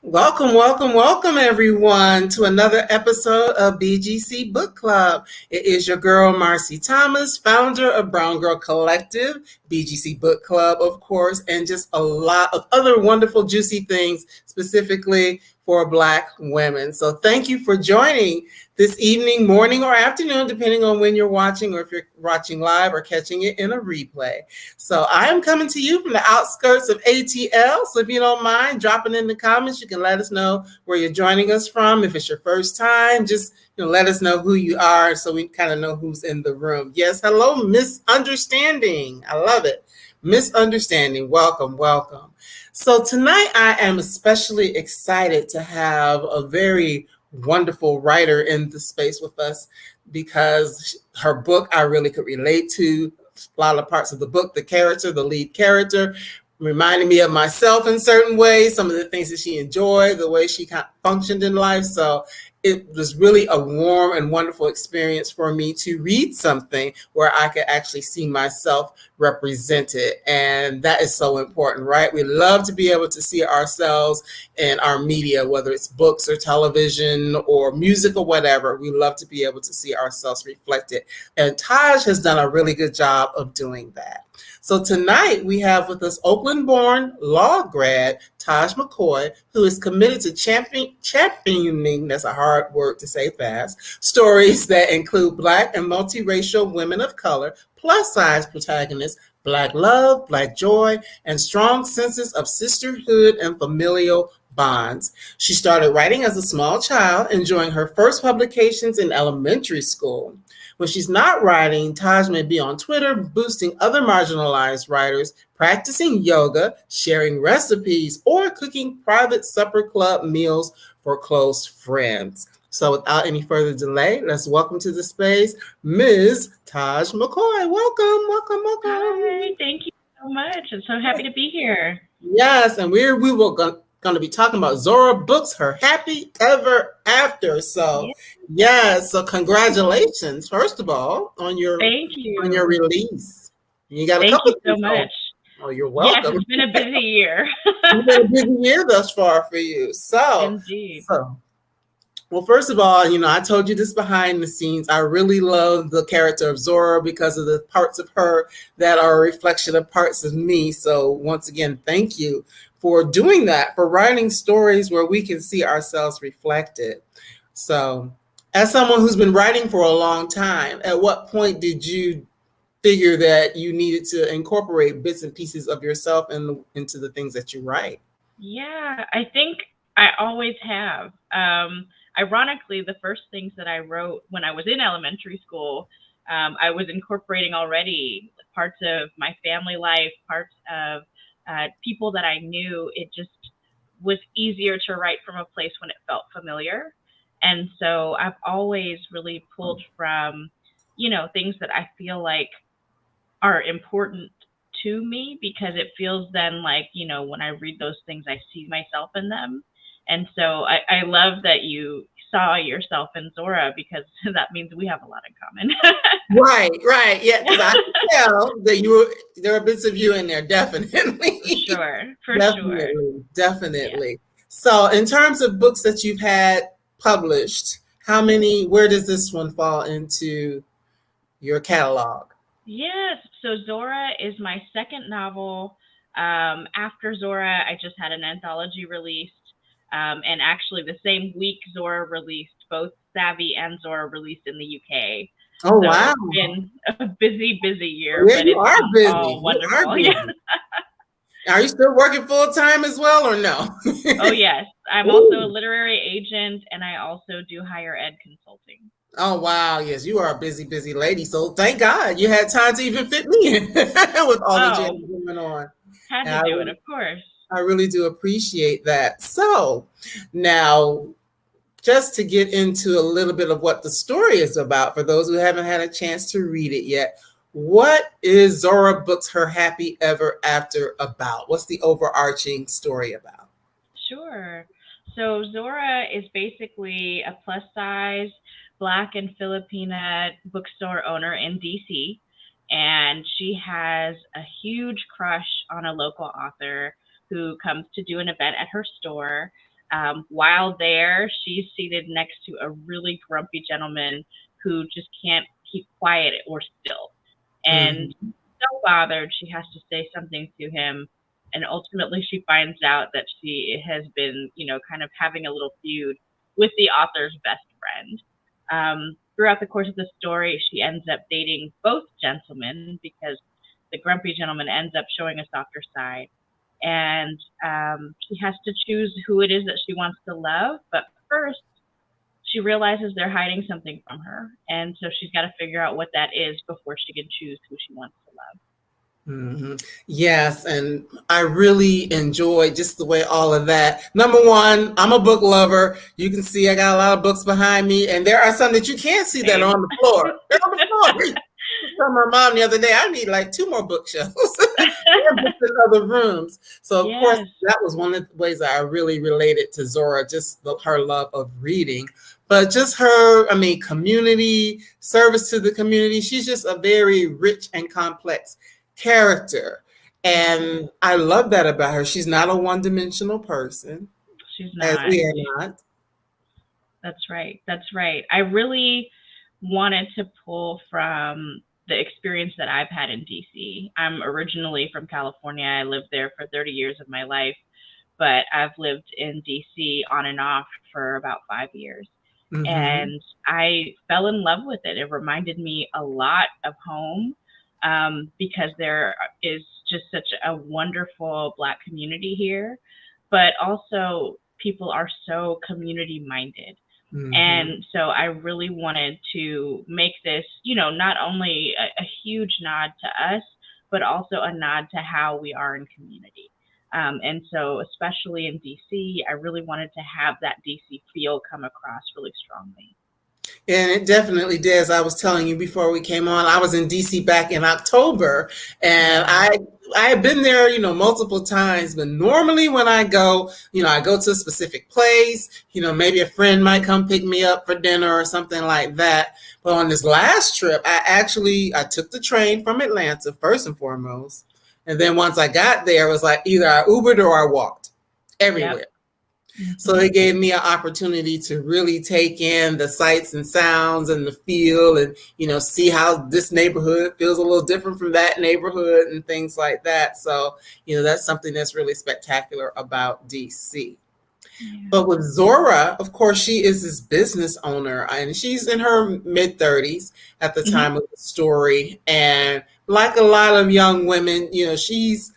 Welcome, welcome, welcome, everyone, to another episode of BGC Book Club. It is your girl, Marcy Thomas, founder of Brown Girl Collective, BGC Book Club, of course, and just a lot of other wonderful, juicy things specifically for Black women. So thank you for joining this evening, morning, or afternoon, depending on when you're watching, or if you're watching live or catching it in a replay. So I am coming to you from the outskirts of ATL. So if you don't mind dropping in the comments, you can let us know where you're joining us from. If it's your first time, just let us know who you are so we kind of know who's in the room. Yes, hello, Misunderstanding. I love it. Misunderstanding. Welcome, welcome. So tonight I am especially excited to have a very wonderful writer in the space with us because her book I really could relate to. A lot of parts of the book, the lead character, reminding me of myself in certain ways, some of the things that she enjoyed, the way she kind of functioned in life. So it was really a warm and wonderful experience for me to read something where I could actually see myself represented. And that is so important, right? We love to be able to see ourselves in our media, whether it's books or television or music or whatever. We love to be able to see ourselves reflected. And Taj has done a really good job of doing that. So tonight we have with us Oakland-born law grad Taj McCoy, who is committed to championing, that's a hard word to say fast, stories that include Black and multiracial women of color, plus-size protagonists, Black love, Black joy, and strong senses of sisterhood and familial bonds. She started writing as a small child, enjoying her first publications in elementary school. When she's not writing, Taj may be on Twitter, boosting other marginalized writers, practicing yoga, sharing recipes, or cooking private supper club meals for close friends. So without any further delay, let's welcome to the space, Ms. Taj McCoy. Welcome, welcome, welcome. Hi, thank you so much. I'm so happy to be here. Yes, and we were going to be talking about Zora books, her happy ever after. So so congratulations, first of all, on your Thank you. release. You got a Thank couple you so much. Oh, you're Yes, welcome. it's been a busy year. It's been a busy year thus far for you. Indeed. Well, first of all, I told you this behind the scenes. I really love the character of Zora because of the parts of her that are a reflection of parts of me. So once again, thank you for doing that, for writing stories where we can see ourselves reflected. So as someone who's been writing for a long time, at what point did you figure that you needed to incorporate bits and pieces of yourself into the things that you write? Yeah, I think I always have. Ironically, the first things that I wrote when I was in elementary school, I was incorporating already parts of my family life, parts of people that I knew. It just was easier to write from a place when it felt familiar. And so I've always really pulled from, things that I feel like are important to me because it feels then like, when I read those things, I see myself in them. And so I love that you saw yourself in Zora because that means we have a lot in common. Right. Yeah, because I can tell that there are bits of you in there, definitely. For sure. Definitely. Yeah. So in terms of books that you've had published, where does this one fall into your catalog? Yes. So Zora is my second novel. After Zora, I just had an anthology released. And actually, the same week Zora released, both Savvy and Zora released in the UK. Oh, So wow. it's been a busy, busy year, Yeah, but you it's are been busy. all You are wonderful. busy. Yeah. Are you still working full time as well or no? Oh, yes. I'm also a literary agent and I also do higher ed consulting. Oh, wow. Yes, you are a busy, busy lady. So thank God you had time to even fit me in with all the jams going on. Had And to do it, of course. I really do appreciate that. So now, just to get into a little bit of what the story is about, for those who haven't had a chance to read it yet, what is Zora Books Her Happy Ever After about? What's the overarching story about? Sure. So Zora is basically a plus size Black and Filipina bookstore owner in DC. And she has a huge crush on a local author who comes to do an event at her store. While there, she's seated next to a really grumpy gentleman who just can't keep quiet or still. And Mhm. so bothered, she has to say something to him. And ultimately, she finds out that she has been, kind of having a little feud with the author's best friend. Throughout the course of the story, she ends up dating both gentlemen because the grumpy gentleman ends up showing a softer side. And she has to choose who it is that she wants to love. But first, she realizes they're hiding something from her. And so she's got to figure out what that is before she can choose who she wants to love. Yes, and I really enjoy just the way all of that. Number one, I'm a book lover. You can see I got a lot of books behind me, and there are some that you can't see that are Same. on the floor. They're on the floor. I was telling my mom the other day, I need like two more bookshelves. There are books in other rooms. So, of course, Yes. that was one of the ways that I really related to Zora, just her love of reading. But just her, community, service to the community. She's just a very rich and complex character. And I love that about her. She's not a one-dimensional person, She's as not. we are not. That's right. That's right. I really wanted to pull from the experience that I've had in DC. I'm originally from California. I lived there for 30 years of my life, but I've lived in DC on and off for about 5 years. Mm-hmm. And I fell in love with it. It reminded me a lot of home, because there is just such a wonderful Black community here, but also people are so community minded. Mm-hmm. And so I really wanted to make this, not only a huge nod to us, but also a nod to how we are in community. And so, especially in DC, I really wanted to have that DC feel come across really strongly. And it definitely does. I was telling you before we came on, I was in DC back in October, and Yeah. I had been there, multiple times. But normally when I go, I go to a specific place. Maybe a friend might come pick me up for dinner or something like that. But on this last trip, I took the train from Atlanta first and foremost, and then once I got there, it was like either I Ubered or I walked Yep. everywhere. So Hmm. it gave me an opportunity to really take in the sights and sounds and the feel and, see how this neighborhood feels a little different from that neighborhood and things like that. So, that's something that's really spectacular about DC. Yeah. But with Zora, of course, she is this business owner and she's in her mid 30s at the Hmm. time of the story. And like a lot of young women, she's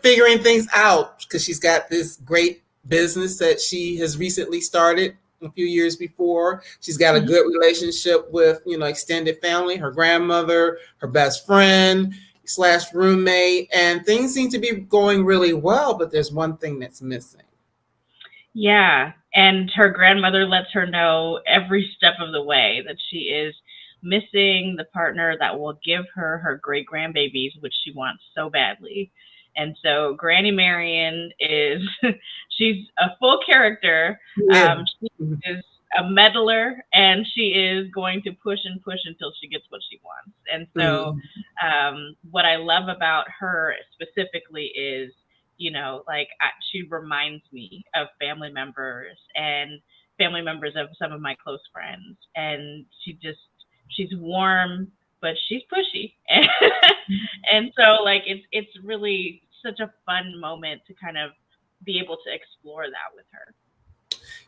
figuring things out because she's got this great business that she has recently started a few years before. She's got a Hmm. good relationship with, extended family, her grandmother, her best friend slash roommate, and things seem to be going really well, but there's one thing that's missing. Yeah. And her grandmother lets her know every step of the way that she is missing the partner that will give her her great grandbabies, which she wants so badly. And so Granny Marion is, she's a full character. Yeah. She is a meddler, and she is going to push and push until she gets what she wants. And so, Mm-hmm. what I love about her specifically is, like she reminds me of family members and family members of some of my close friends. And she's warm, but she's pushy. And so, like, it's really such a fun moment to kind of be able to explore that with her.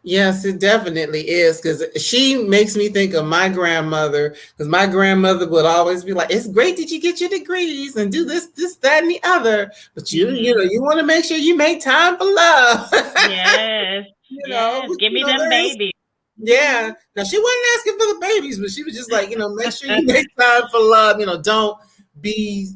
Yes, it definitely is because she makes me think of my grandmother. Because my grandmother would always be like, "It's great that you get your degrees and do this, that, and the other, but Hmm. you want to make sure you make time for love." Yes, yes. Give me them There is. babies. Yeah. Now she wasn't asking for the babies, but she was just like, make sure you make time for love. Don't be,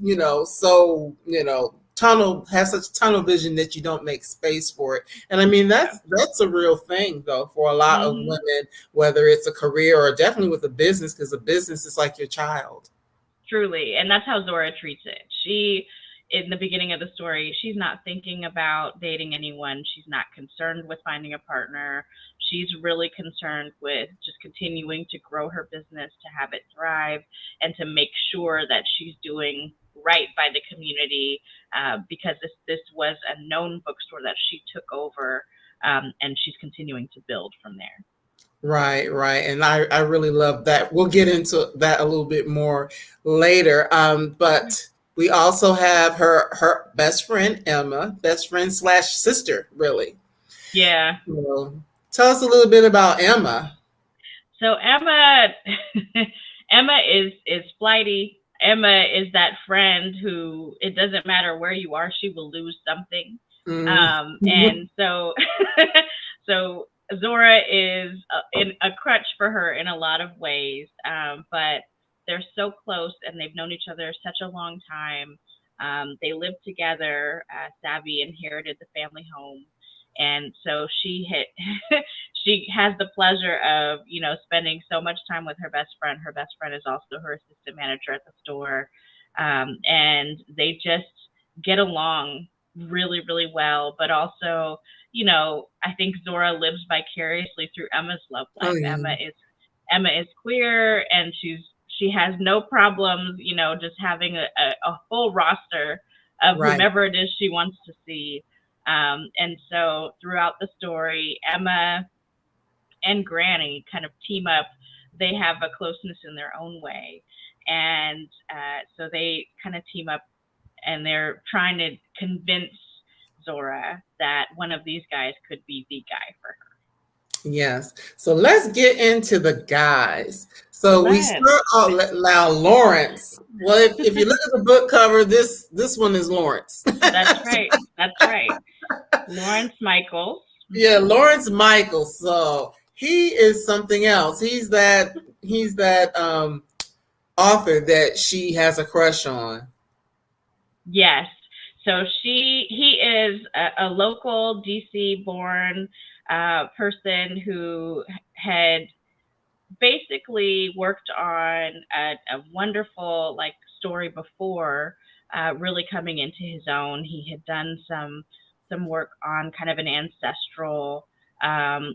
tunnel have such tunnel vision that you don't make space for it. And I mean Yeah. that's a real thing though for a lot of Hmm. women, whether it's a career or definitely with a business, because a business is like your child. Truly. And that's how Zora treats it. In the beginning of the story, she's not thinking about dating anyone. She's not concerned with finding a partner. She's really concerned with just continuing to grow her business, to have it thrive, and to make sure that she's doing right by the community, because this was a known bookstore that she took over. and she's continuing to build from there. Right, right. And I really love that. We'll get into that a little bit more later. But we also have her best friend, Emma, best friend slash sister, really. Yeah. So tell us a little bit about Emma. So Emma, Emma is flighty. Emma is that friend who it doesn't matter where you are, she will lose something. Mm. And so, so Zora is in a crutch for her in a lot of ways. But they're so close and they've known each other such a long time. They live together. Savvy inherited the family home. And so she she has the pleasure of, spending so much time with her best friend. Her best friend is also her assistant manager at the store. And they just get along really, really well. But also, I think Zora lives vicariously through Emma's love life. Oh, yeah. Emma is queer, and she has no problems, just having a full roster of whomever it is she wants to see. And so throughout the story, Emma and Granny kind of team up. They have a closeness in their own way. And so they kind of team up and they're trying to convince Zora that one of these guys could be the guy for her. Yes. So let's get into the guys. So we start out now, Lawrence. Well, if you look at the book cover, this one is Lawrence. That's right. That's right. Lawrence Michaels. Yeah, Lawrence Michaels. So he is something else. He's that author that she has a crush on. Yes. So he is a local DC born person who had basically worked on a wonderful story before really coming into his own. He had done some work on kind of an ancestral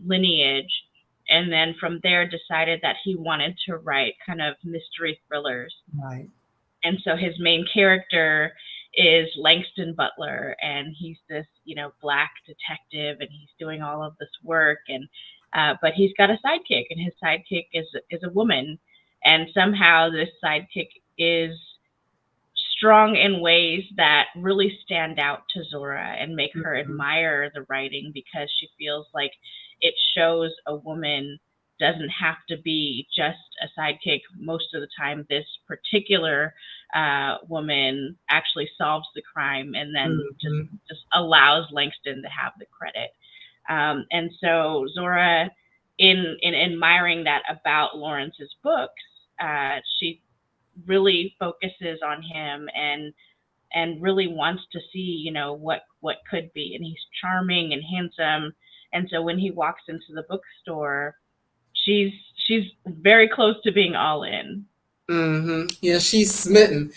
lineage, and then from there decided that he wanted to write kind of mystery thrillers. Right. And so his main character is Langston Butler, and he's this, Black detective, and he's doing all of this work, and but he's got a sidekick, and his sidekick is a woman, and somehow this sidekick is strong in ways that really stand out to Zora and make her admire the writing, because she feels like it shows a woman doesn't have to be just a sidekick. Most of the time, this particular woman actually solves the crime and then just allows Langston to have the credit. And so Zora, in admiring that about Lawrence's books, she really focuses on him and really wants to see, what could be. And he's charming and handsome. And so when he walks into the bookstore, she's very close to being all in. Mm-hmm. Yeah, she's smitten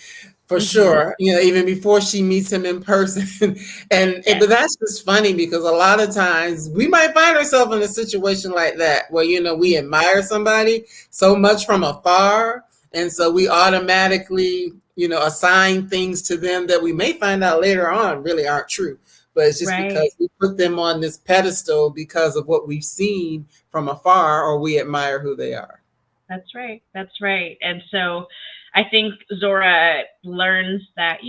for sure. Even before she meets him in person. But that's just funny, because a lot of times we might find ourselves in a situation like that where, we admire somebody so much from afar. And so we automatically, assign things to them that we may find out later on really aren't true. But it's just because we put them on this pedestal because of what we've seen from afar, or we admire who they are. That's right. That's right. And so I think Zora learns that,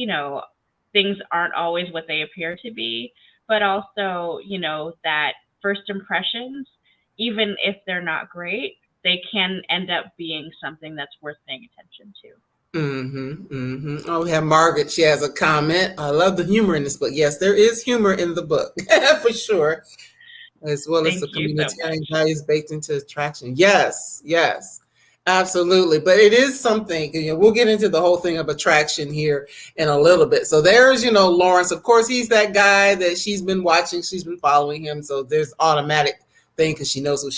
things aren't always what they appear to be, but also, that first impressions, even if they're not great, they can end up being something that's worth paying attention to. Oh, we have Margaret. She has a comment. I love the humor in this book. Yes, there is humor in the book for sure, as well as the communitarian values baked into attraction. Yes, absolutely. But it is something, we'll get into the whole thing of attraction here in a little bit. So there's, Lawrence, of course, he's that guy that she's been watching. She's been following him. So there's automatic thing, because she knows who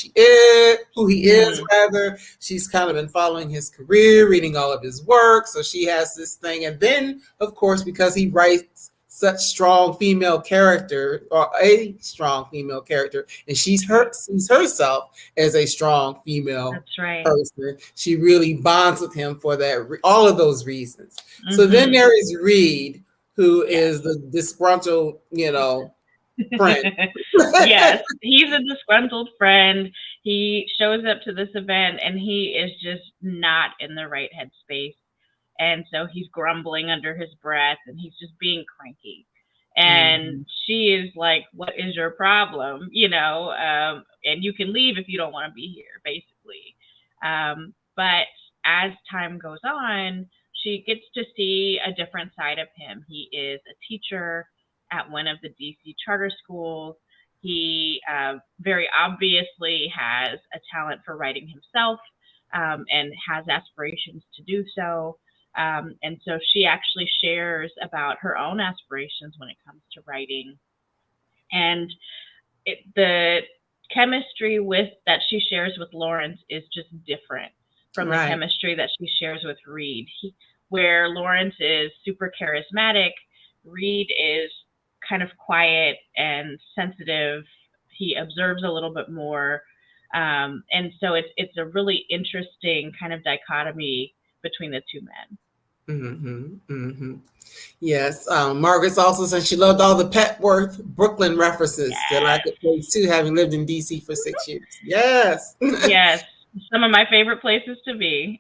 he is rather. She's kind of been following his career, reading all of his work. So she has this thing. And then, of course, because he writes such strong female character, or a strong female character, and sees herself as a strong female person, she really bonds with him for that, all of those reasons. So then there is Reid, who is the disgruntled, friend. Yes, he's a disgruntled friend. He shows up to this event and he is just not in the right headspace. And so he's grumbling under his breath and he's just being cranky. And she is like, "What is your problem?" And you can leave if you don't want to be here, basically. But as time goes on, she gets to see a different side of him. He is a teacher at one of the DC charter schools. He very obviously has a talent for writing himself, and has aspirations to do so. And so she actually shares about her own aspirations when it comes to writing. And the chemistry that she shares with Lawrence is just different from the chemistry that she shares with Reid. Where Lawrence is super charismatic, Reid is kind of quiet and sensitive. He observes a little bit more. And so it's a really interesting kind of dichotomy between the two men. Yes, Margaret's also said she loved all the Petworth Brooklyn references that I could place too, having lived in DC for 6 years. Yes. Yes, some of my favorite places to be.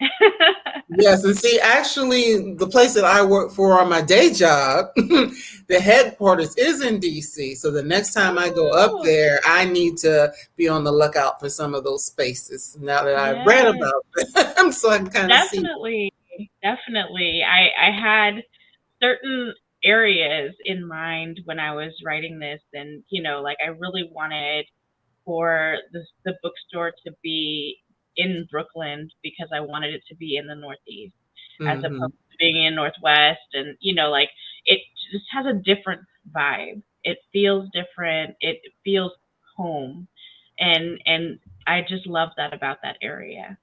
Yes, and see, actually, the place that I work for on my day job, the headquarters is in DC. So the next time I go up there, I need to be on the lookout for some of those spaces. Now that I've read about them, so I can kind of see. Definitely. I had certain areas in mind when I was writing this, and like I really wanted for the bookstore to be in Brooklyn because I wanted it to be in the Northeast as opposed to being in Northwest, and like it just has a different vibe. It feels different. It feels home, and I just love that about that area.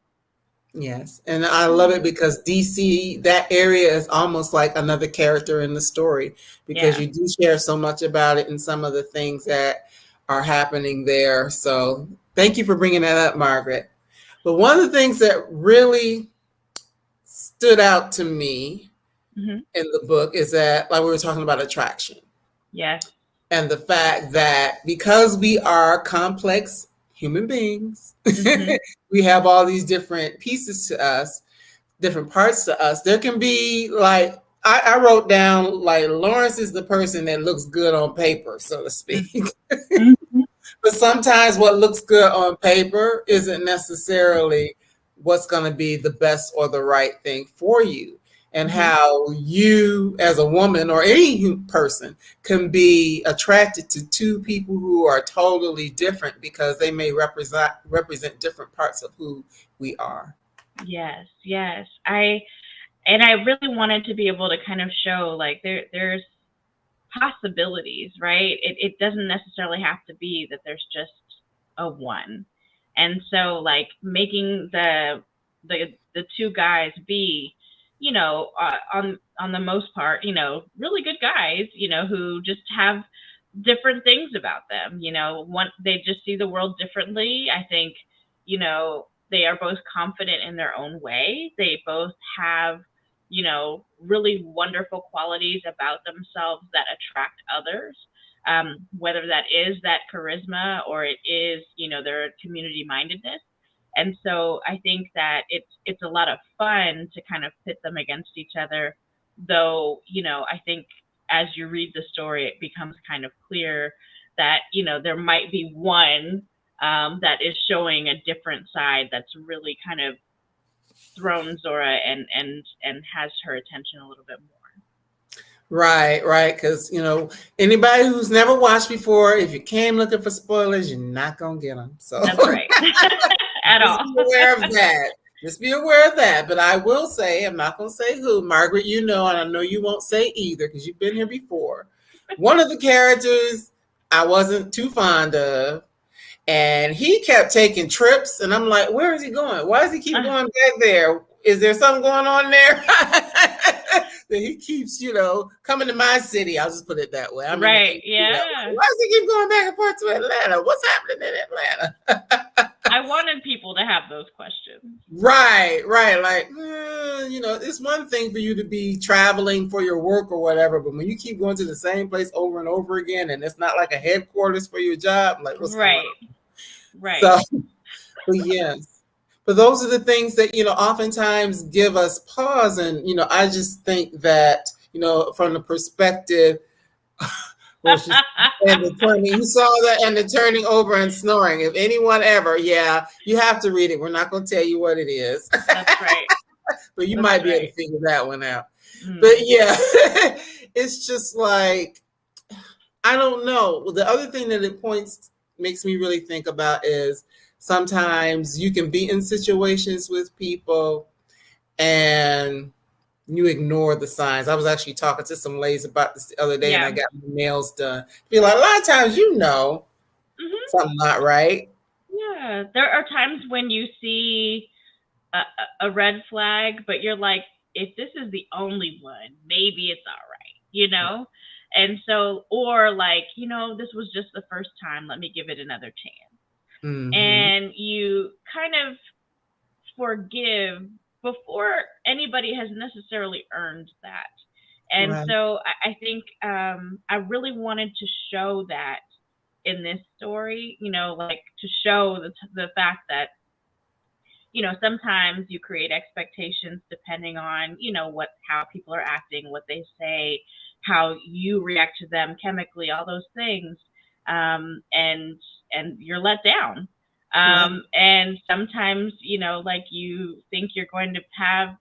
Yes, and I love it because DC, that area is almost like another character in the story because you do share so much about it and some of the things that are happening there. So thank you for bringing that up, Margaret. But one of the things that really stood out to me in the book is that, like we were talking about attraction. Yes. And the fact that because we are complex human beings, we have all these different pieces to us, different parts to us. There can be like, I wrote down like Lawrence is the person that looks good on paper, so to speak. But sometimes what looks good on paper isn't necessarily what's going to be the best or the right thing for you. And how you as a woman or any person can be attracted to two people who are totally different because they may represent different parts of who we are. Yes. I really wanted to be able to kind of show like there's possibilities, right? It doesn't necessarily have to be that there's just a one. And so like making the two guys be, on the most part, really good guys, who just have different things about them. They just see the world differently. I think, they are both confident in their own way. They both have, really wonderful qualities about themselves that attract others. Whether that is that charisma or it is, their community mindedness. And so I think that it's a lot of fun to kind of pit them against each other, though, I think as you read the story, it becomes kind of clear that, there might be one that is showing a different side that's really kind of thrown Zora and has her attention a little bit more. Right. Because, anybody who's never watched before, if you came looking for spoilers, you're not going to get them. So that's right. At all. Be aware of that. Just be aware of that. But I will say, I'm not going to say who. Margaret, and I know you won't say either because you've been here before. One of the characters I wasn't too fond of. And he kept taking trips. And I'm like, where is he going? Why does he keep going back there? Is there something going on there? That he keeps, coming to my city. I'll just put it that way. Right. Yeah. Why does he keep going back and forth to Atlanta? What's happening in Atlanta? I wanted people to have those questions. Right. Like, it's one thing for you to be traveling for your work or whatever, but when you keep going to the same place over and over again, and it's not like a headquarters for your job, like what's going Right. on? Right. So, but yes, but those are the things that oftentimes give us pause, and I just think that from the perspective. Well, she's and the turning. You saw that, and the turning over and snoring. If anyone ever, yeah, you have to read it. We're not going to tell you what it is. That's right. But you That's might be able right. to figure that one out. Mm. But yeah, it's just like, I don't know. The other thing that it makes me really think about is sometimes you can be in situations with people and you ignore the signs. I was actually talking to some ladies about this the other day, and I got my nails done. Feel like a lot of times something not right. Yeah, there are times when you see a red flag, but you're like, if this is the only one, maybe it's all right. And so, or like, this was just the first time, let me give it another chance. Mm-hmm. And you kind of forgive before anybody has necessarily earned that. And Right. so I think I really wanted to show that in this story, like to show the fact that, sometimes you create expectations depending on, how people are acting, what they say, how you react to them chemically, all those things. And you're let down. Right. And sometimes, like you think you're going to have,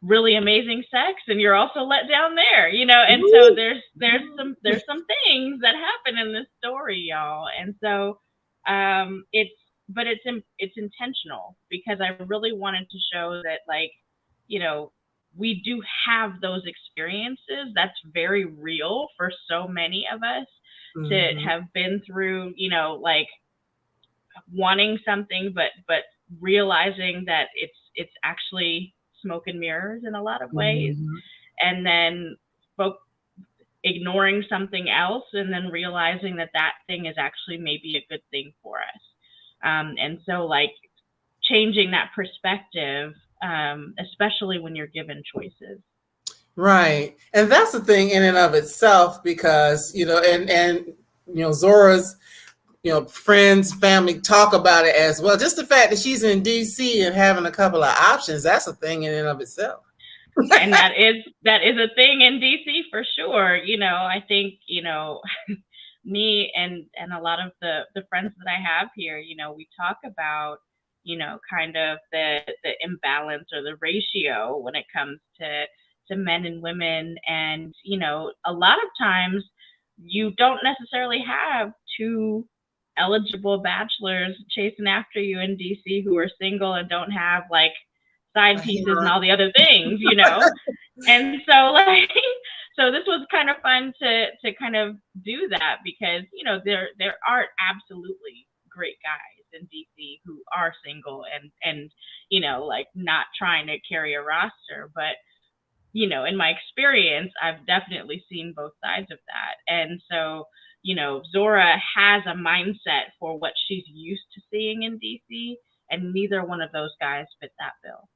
really amazing sex, and you're also let down there, and so there's some things that happen in this story, y'all. And so it's intentional, because I really wanted to show that, like, we do have those experiences. That's very real for so many of us to have been through, like wanting something, but realizing that it's actually smoke and mirrors in a lot of ways, and then ignoring something else, and then realizing that thing is actually maybe a good thing for us. And so, like, changing that perspective, especially when you're given choices. Right. And that's the thing in and of itself, because, and Zora's, friends, family talk about it as well. Just the fact that she's in DC and having a couple of options, that's a thing in and of itself. And that is a thing in DC for sure. I think, me and a lot of the friends that I have here, we talk about, kind of the imbalance or the ratio when it comes to men and women. And, a lot of times you don't necessarily have two eligible bachelors chasing after you in DC who are single and don't have, like, side pieces and all the other things, And so, like, so this was kind of fun to kind of do that, because, there are absolutely great guys in DC who are single and like, not trying to carry a roster. But, in my experience, I've definitely seen both sides of that. And so, Zora has a mindset for what she's used to seeing in DC, and neither one of those guys fit that bill.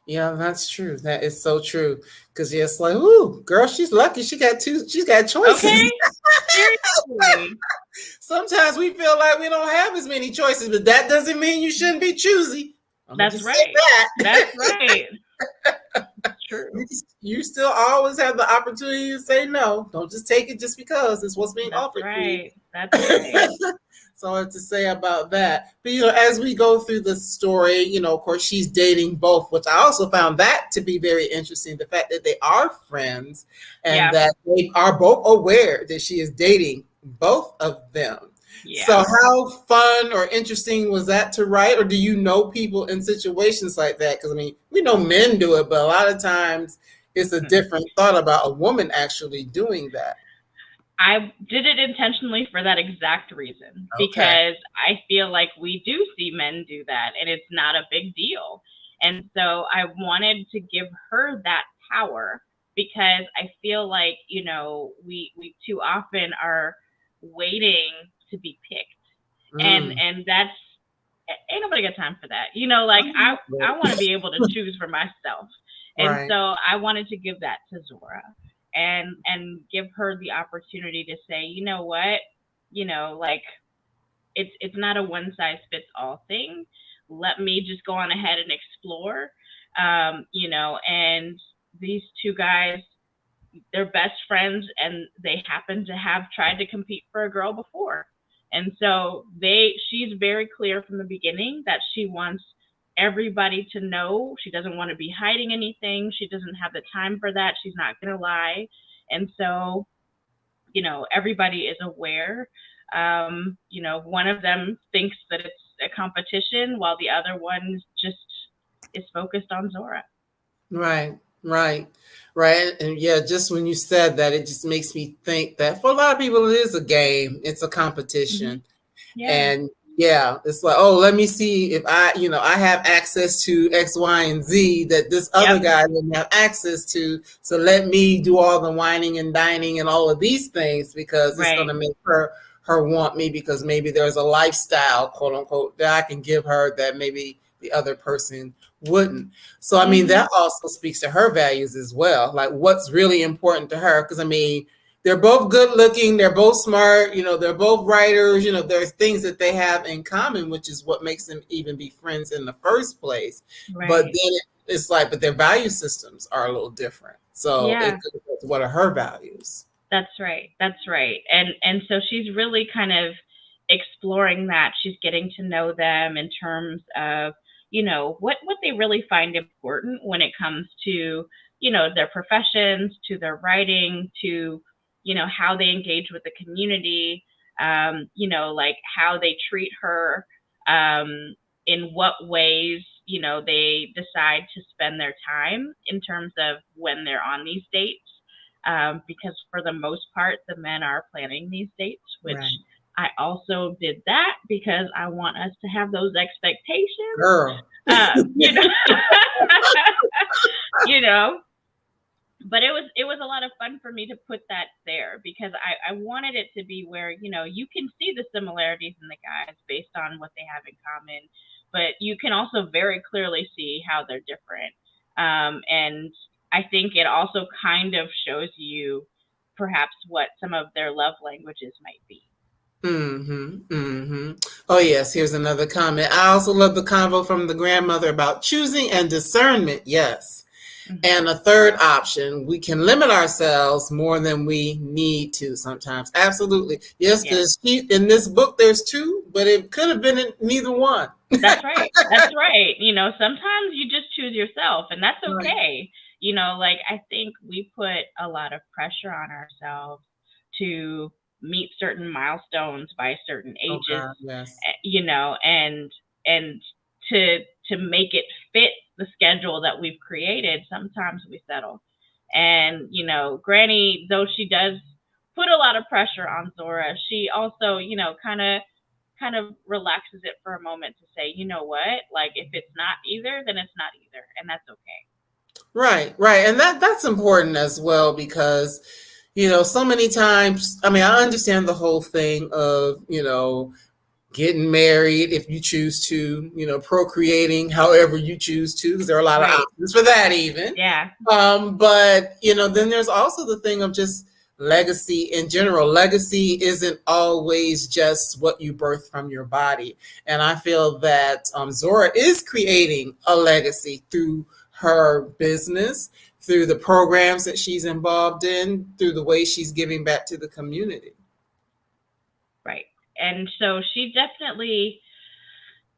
Yeah, that's true. That is so true. Because it's like, ooh, girl, she's lucky. She's got choices. Okay. Seriously. Sometimes we feel like we don't have as many choices, but that doesn't mean you shouldn't be choosy. That's right. That's right. That's true. You still always have the opportunity to say no. Don't just take it just because it's what's being offered to you. That's right. So I have to say about that. But, as we go through the story, of course, she's dating both, which I also found that to be very interesting. The fact that they are friends and that they are both aware that she is dating both of them. Yeah. So how fun or interesting was that to write? Or do you know people in situations like that? Because, we know men do it, but a lot of times it's a different thought about a woman actually doing that. I did it intentionally for that exact reason, because I feel like we do see men do that, and it's not a big deal. And so I wanted to give her that power, because I feel like, we too often are waiting to be picked. And that's ain't nobody got time for that. Like I want to be able to choose for myself. And Right. so I wanted to give that to Zora and give her the opportunity to say, you know what, like it's not a one size fits all thing. Let me just go on ahead and explore. And these two guys, they're best friends, and they happen to have tried to compete for a girl before. And so she's very clear from the beginning that she wants everybody to know. She doesn't want to be hiding anything. She doesn't have the time for that. She's not going to lie. And so, everybody is aware. One of them thinks that it's a competition, while the other one just is focused on Zora. Right, right, right. And yeah, just when you said that, it just makes me think that for a lot of people, it is a game, it's a competition. Yeah. And yeah, it's like, oh, let me see if I have access to X, Y, and Z that this other guy didn't have access to. So let me do all the whining and dining and all of these things because it's going to make her want me, because maybe there's a lifestyle, quote unquote, that I can give her that maybe the other person wouldn't. So I mean, that also speaks to her values as well, like what's really important to her. Because I mean, they're both good looking, they're both smart, they're both writers, there's things that they have in common, which is what makes them even be friends in the first place. Right. But then it's like, but their value systems are a little different. So what are her values? That's right. And so she's really kind of exploring that. She's getting to know them in terms of, what they really find important when it comes to, their professions, to their writing, to, how they engage with the community, like how they treat her, in what ways, they decide to spend their time in terms of when they're on these dates. Because for the most part, the men are planning these dates, which I also did that because I want us to have those expectations. Girl. But it was a lot of fun for me to put that there because I wanted it to be where, you can see the similarities in the guys based on what they have in common, but you can also very clearly see how they're different. And I think it also kind of shows you perhaps what some of their love languages might be. Oh, yes. Here's another comment. I also love the convo from the grandmother about choosing and discernment. Yes. And a third option, we can limit ourselves more than we need to sometimes. Absolutely. Yes, there's in this book, there's two, but it could have been in neither one. That's right. Sometimes you just choose yourself, and that's okay. Like I think we put a lot of pressure on ourselves to meet certain milestones by certain ages, and to make it fit the schedule that we've created, sometimes we settle. And, Granny, though she does put a lot of pressure on Zora, she also, kind of relaxes it for a moment to say, you know what, like if it's not either, then it's not either. And that's okay. Right. And that's important as well because, so many times, I mean, I understand the whole thing of, getting married if you choose to, procreating however you choose to, because there are a lot of options for that even. Yeah. But, then there's also the thing of just legacy in general. Legacy isn't always just what you birth from your body. And I feel that Zora is creating a legacy through her business, through the programs that she's involved in, through the way she's giving back to the community. Right. And so she definitely,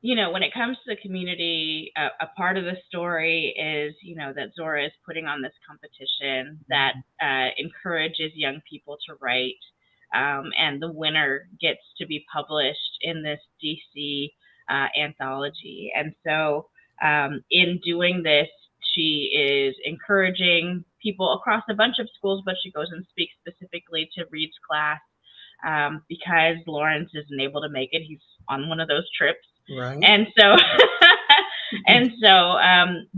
when it comes to the community, a part of the story is, that Zora is putting on this competition that encourages young people to write. And the winner gets to be published in this DC anthology. And so in doing this, she is encouraging people across a bunch of schools, but she goes and speaks specifically to Reid's class. Because Lawrence isn't able to make it. He's on one of those trips. Right. And so,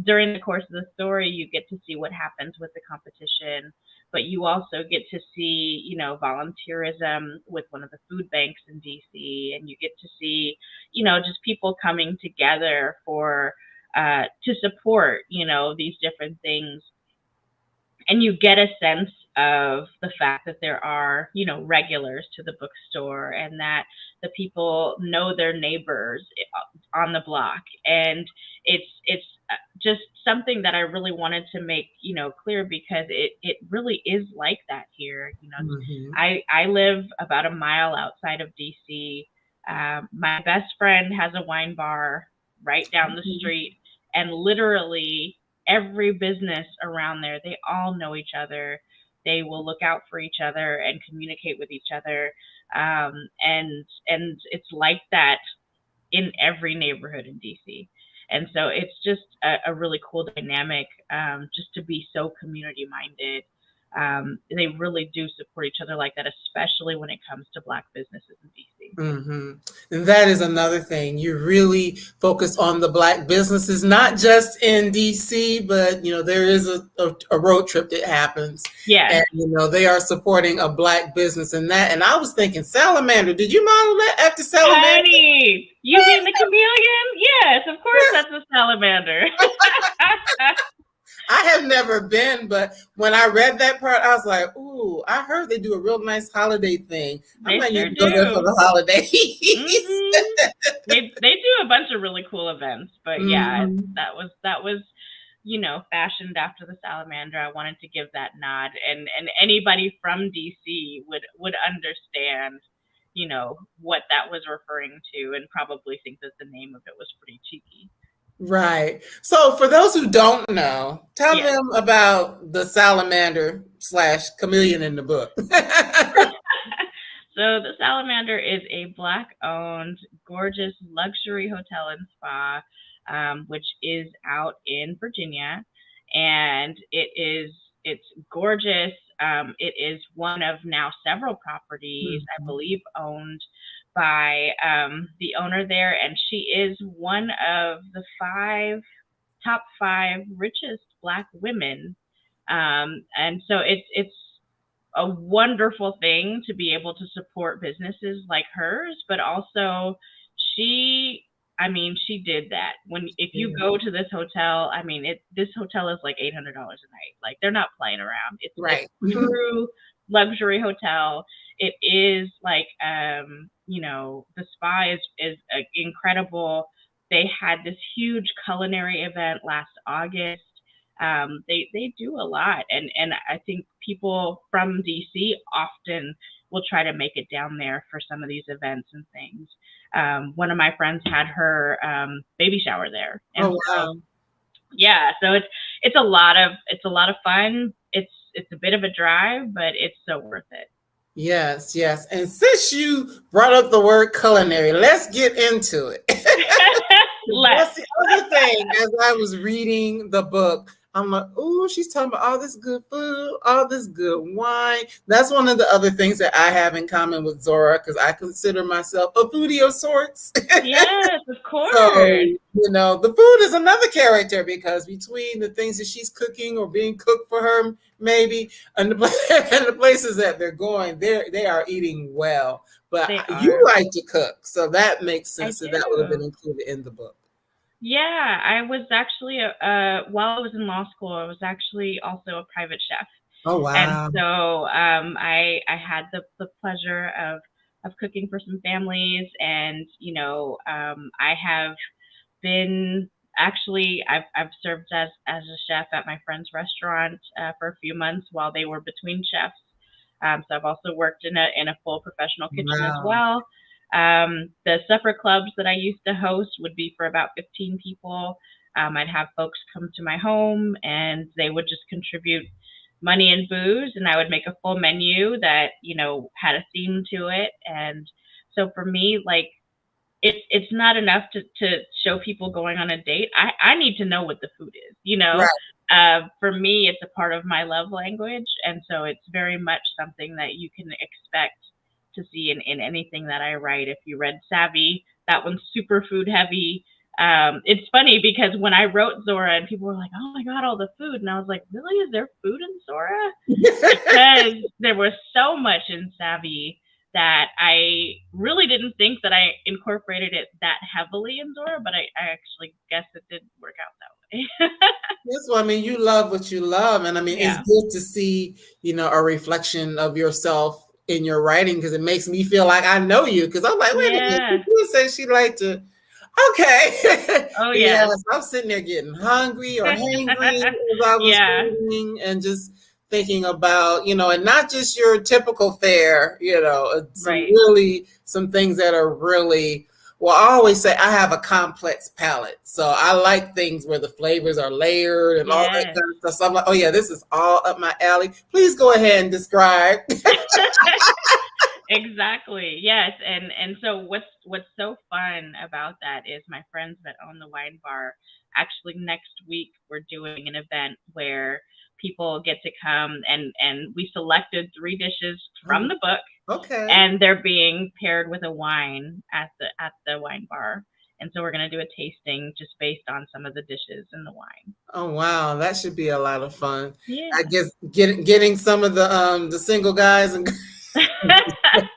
during the course of the story, you get to see what happens with the competition but you also get to see, you know, volunteerism with one of the food banks in DC, and you get to see, you know, just people coming together for to support, you know, these different things. And you get a sense of the fact that there are, you know, regulars to the bookstore, and that the people know their neighbors on the block. And it's just something that I really wanted to make, you know, clear, because it really is like that here. You know, Mm-hmm. I live about a mile outside of DC. My best friend has a wine bar right down the street, and literally every business around there, they all know each other. They will look out for each other and communicate with each other. And it's like that in every neighborhood in DC. And so it's just a really cool dynamic, just to be so community minded. They really do support each other like that, especially when it comes to Black businesses in DC. Mm-hmm. And that is another thing. You really focus on the Black businesses, not just in DC, but you know there is a road trip that happens, Yeah. and you know they are supporting a Black business in that. And I was thinking Salamander. Did you model that after Salamander? Honey, you mean the chameleon? Yes, of course, that's a salamander. I have never been, but when I read that part, I was like, "Ooh, I heard they do a real nice holiday thing. I They might need sure to go there for do. the holidays." They do a bunch of really cool events, but yeah, Mhm. that was, you know, fashioned after the salamander. I wanted to give that nod, and anybody from DC would understand, you know, what that was referring to, and probably think that the name of it was pretty cheeky. Right. So, for those who don't know, tell Yeah. them about the salamander slash chameleon in the book. So the Salamander is a Black-owned, gorgeous luxury hotel and spa, which is out in Virginia, and it's gorgeous. It is one of now several properties, I Mhm. believe, owned by the owner there, and she is one of the top five richest Black women. And so it's a wonderful thing to be able to support businesses like hers, but also she she did that. When if you Yeah. go to this hotel, this hotel is like $800 a night. Like, they're not playing around. It's Right. true luxury hotel. It is like, the spa is incredible. They had this huge culinary event last August. They do a lot, and I think people from DC often will try to make it down there for some of these events and things. One of my friends had her baby shower there, and Oh so wow. yeah, so it's a lot of fun. It's a bit of a drive, but it's so worth it. Yes, yes. And since you brought up the word culinary, let's get into it. Let's. That's the other thing. As I was reading the book, I'm like, "Ooh, she's talking about all this good food, all this good wine." That's one of the other things that I have in common with Zora, because I consider myself a foodie of sorts. Yes, of So, course. you know, the food is another character, because between the things that she's cooking or being cooked for her, maybe, and and the places that they're going, they are eating well. But They you are. like to cook, so that makes I sense that that would have been do. included in the book. Yeah, I was actually while I was in law school, I was actually also a private chef. Oh And wow. so I had the pleasure of cooking for some families, and I have been actually I've served as a chef at my friend's restaurant for a few months while they were between chefs. So I've also worked in a full professional kitchen as Wow. well. The supper clubs that I used to host would be for about 15 people. I'd have folks come to my home, and they would just contribute money and booze, and I would make a full menu that had a theme to it. And so for me, like, it's not enough to show people going on a date. I need to know what the food is. Right. For me, it's a part of my love language, and so it's very much something that you can expect to see in anything that I write. If you read Savvy, that one's super food heavy. It's funny because when I wrote Zora and people were like, "Oh my God, all the food," and I was like, "Really? Is there food in Zora?" Because there was so much in Savvy that I really didn't think that I incorporated it that heavily in Zora, but I actually guess it did work out that way. Yes, well, I mean, you love what you love, and I mean, it's Yeah. good to see, a reflection of yourself in your writing because it makes me feel like I know you. Because I'm like, wait a minute, Yeah. you say she liked to. Okay, Oh, yes. yes, I'm sitting there getting hungry or hangry as I was Yeah. reading, and just thinking about, and not just your typical fare, Right. some things that are really. Well, I always say I have a complex palate. So I like things where the flavors are layered and all that Yes. kind of stuff. So I'm like, oh yeah, this is all up my alley. Please go ahead and describe. Exactly. Yes. And so what's so fun about that is my friends that own the wine bar actually next week we're doing an event where people get to come and we selected 3 dishes from the book Okay. and they're being paired with a wine at the wine bar. And so we're going to do a tasting just based on some of the dishes in the wine. Oh wow, that should be a lot of fun. I Yeah. guess getting some of the single guys and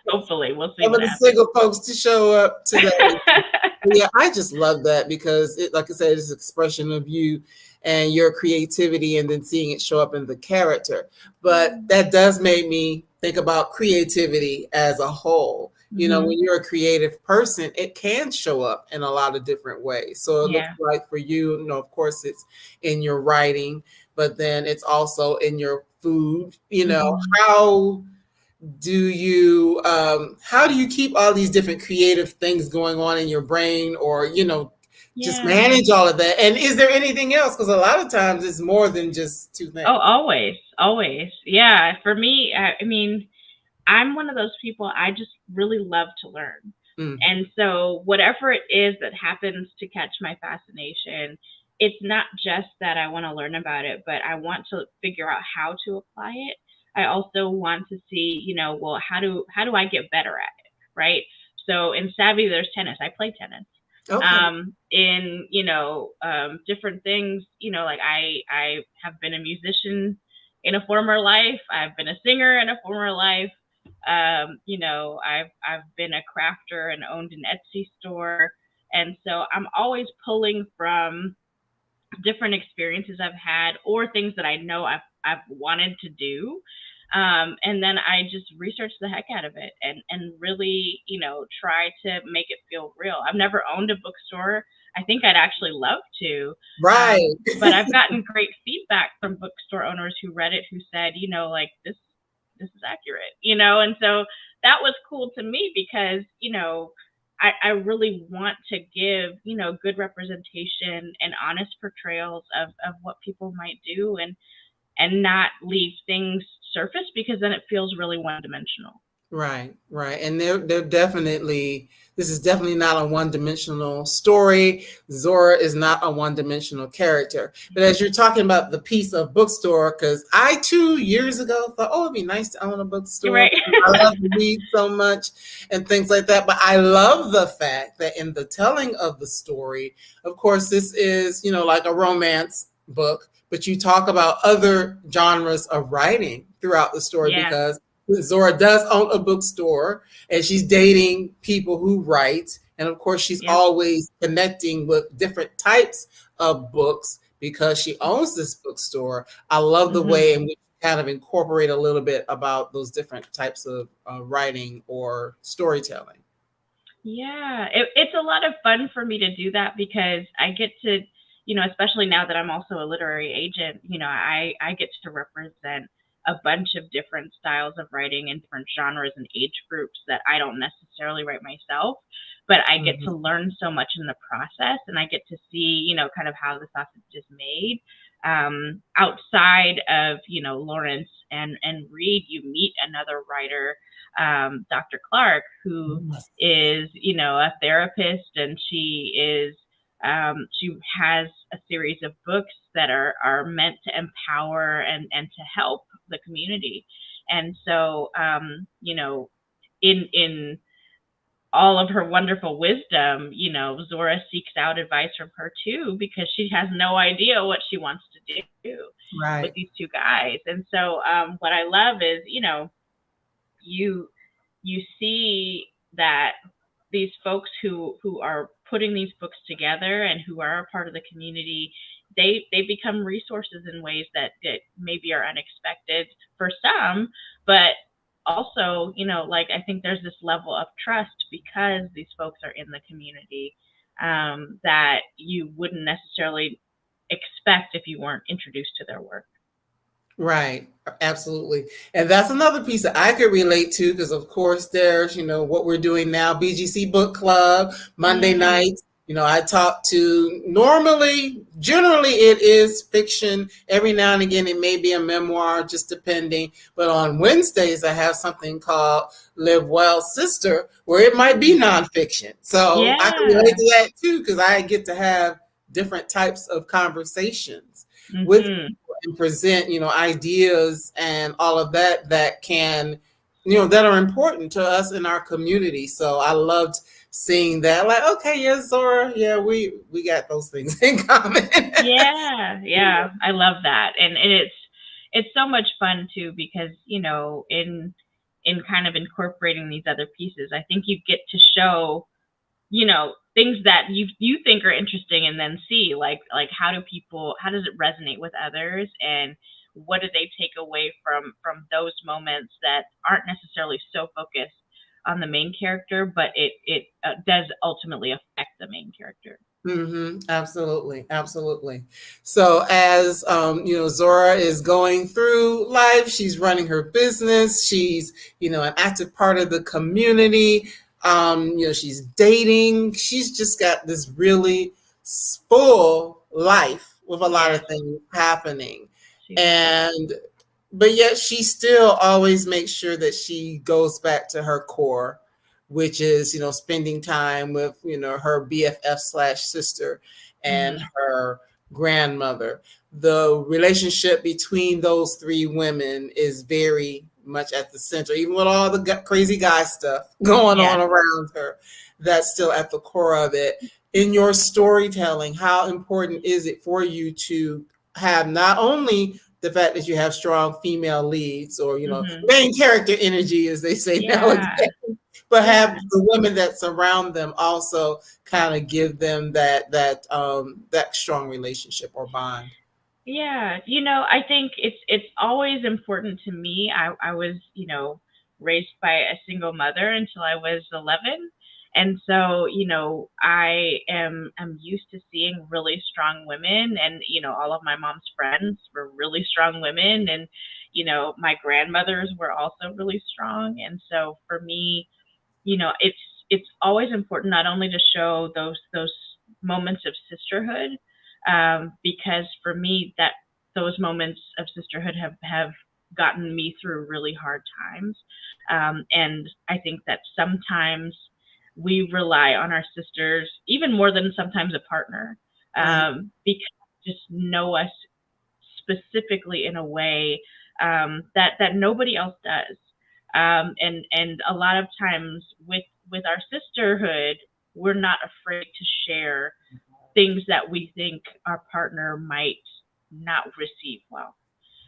Hopefully, we'll see some of what the happens. single folks to show up to that. Yeah, I just love that because it, like I said, it's an expression of you and your creativity, and then seeing it show up in the character. But that does make me think about creativity as a whole. When Mm-hmm. you're a creative person, it can show up in a lot of different ways. So it looks Yeah. like for you, of course, it's in your writing, but then it's also in your food. Mm-hmm. How how do you keep all these different creative things going on in your brain, or just Yeah. manage all of that? And is there anything else, because a lot of times it's more than just two Oh, things? always, always. Yeah. For me, I mean, I'm one of those people, I just really love to learn. Mm, And so, whatever it is that happens to catch my fascination, it's not just that I want to learn about it, but I want to figure out how to apply it. I also want to see, well, how do I get better at it, right? So in Savvy, there's tennis. I play tennis. okay. In different things, like I have been a musician in a former life. I've been a singer in a former life. I've been a crafter and owned an Etsy store, and so I'm always pulling from different experiences I've had or things that I know I've wanted to do. And then I just research the heck out of it and really, try to make it feel real. I've never owned a bookstore. I think I'd actually love to. Right. But I've gotten great feedback from bookstore owners who read it who said, like this is accurate, and so that was cool to me because, I really want to give, good representation and honest portrayals of what people might do and not leave things surface because then it feels really one dimensional. Right, right. And they're definitely, this is definitely not a one-dimensional story. Zora is not a one-dimensional character. But as you're talking about the piece of bookstore, because I too years ago thought, oh, it'd be nice to own a You're bookstore. right. I love to read so much and things like that. But I love the fact that in the telling of the story, of course, this is, like a romance book, but you talk about other genres of writing throughout the story Yeah. because Zora does own a bookstore and she's dating people who write. And of course, she's Yep. always connecting with different types of books because she owns this bookstore. I love the Hmm. way in which you kind of incorporate a little bit about those different types of writing or storytelling. Yeah, it's a lot of fun for me to do that because I get to, especially now that I'm also a literary agent, I get to represent a bunch of different styles of writing and different genres and age groups that I don't necessarily write myself, but I get to Mhm. learn so much in the process and I get to see, kind of how the sausage is made. Outside of, Lawrence and Reid, you meet another writer, Dr. Clark, who Yes. is, a therapist, and she has a series of books that are meant to empower and to help the community. And so, in all of her wonderful wisdom, Zora seeks out advice from her too, because she has no idea what she wants to do with Right. these two guys. And so what I love is, you you see that these folks who are putting these books together and who are a part of the community, they become resources in ways that maybe are unexpected for some, but also, like, I think there's this level of trust because these folks are in the community, that you wouldn't necessarily expect if you weren't introduced to their work. Right, absolutely. And that's another piece that I could relate to because, of course, there's, what we're doing now, BGC Book Club, Monday nights. I talk to, generally it is fiction. Every now and again, it may be a memoir, just depending. But on Wednesdays, I have something called Live Well Sister, where it might be nonfiction. So I can relate to that too because I get to have different types of conversations with and present, ideas and all of that can, that are important to us in our community. So I loved seeing that. Like, okay, yes, Zora, yeah, we got those things in common. Yeah, I love that, and it's so much fun too because in kind of incorporating these other pieces, I think you get to show things that you think are interesting, and then see like how does it resonate with others, and what do they take away from those moments that aren't necessarily so focused on the main character, but it does ultimately affect the main character. Absolutely. So as Zora is going through life, she's running her business, she's an active part of the community. She's dating. She's just got this really full life with a lot of things happening. But yet she still always makes sure that she goes back to her core, which is, spending time with, her BFF/sister and her grandmother. The relationship between those three women is very much at the center, even with all the crazy guy stuff going on around her. That's still at the core of it. In your storytelling, how important is it for you to have not only the fact that you have strong female leads, or main character energy, as they say nowadays, but have the women that surround them also kind of give them that strong relationship or bond? Yeah, I think it's always important to me. I was, raised by a single mother until I was 11. And so, I'm used to seeing really strong women, and, all of my mom's friends were really strong women, and, my grandmothers were also really strong. And so for me, it's always important not only to show those moments of sisterhood, because for me that those moments of sisterhood have gotten me through really hard times, and I think that sometimes we rely on our sisters even more than sometimes a partner, because they just know us specifically in a way, that nobody else does. And a lot of times with our sisterhood, we're not afraid to share things that we think our partner might not receive well.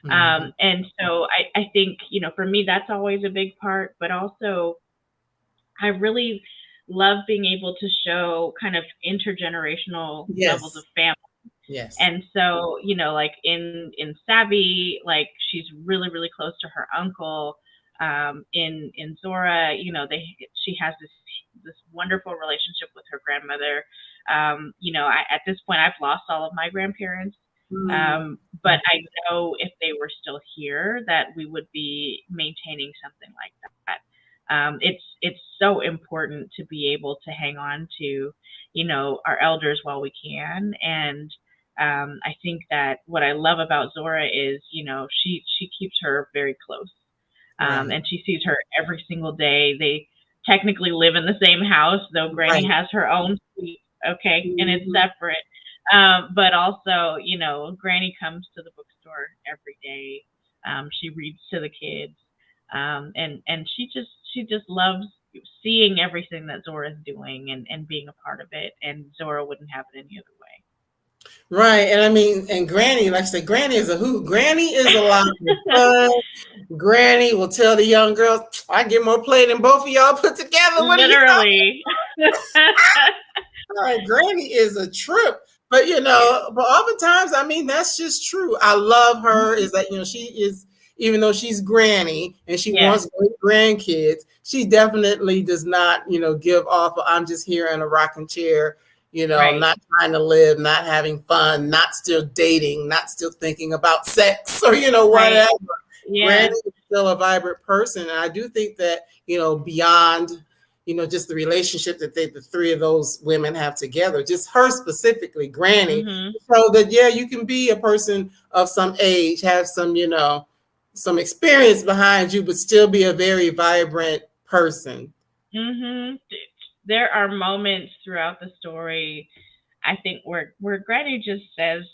And so I think, for me, that's always a big part, but also I really love being able to show kind of intergenerational levels of family. Yes. And so, like in Savvy, like she's really, really close to her uncle. In Zora, she has this wonderful relationship with her grandmother. At this point, I've lost all of my grandparents, but I know if they were still here, that we would be maintaining something like that. It's so important to be able to hang on to, our elders while we can. And I think that what I love about Zora is, she keeps her very close. And she sees her every single day. They technically live in the same house, though Granny has her own suite, and it's separate. But also, Granny comes to the bookstore every day. She reads to the kids, and she just loves seeing everything that Zora is doing and being a part of it, and Zora wouldn't have it any other way. Right. And I mean, and Granny, like I said, Granny is a hoot. Granny is a lot of fun. Granny will tell the young girls, I get more play than both of y'all put together. What are you talking? Literally. Granny is a trip. But Yeah. but oftentimes, I mean, that's just true. I love her. Is that she is, even though she's Granny and she Yeah. wants great grandkids, she definitely does not, give off. I'm just here in a rocking chair, Right. not trying to live, not having fun, not still dating, not still thinking about sex or Right. whatever. Yeah. Granny is still a vibrant person, and I do think that beyond just the relationship that the three of those women have together, just her specifically, Granny, so that you can be a person of some age, have some some experience behind you, but still be a very vibrant person. There are moments throughout the story, I think, where Granny just says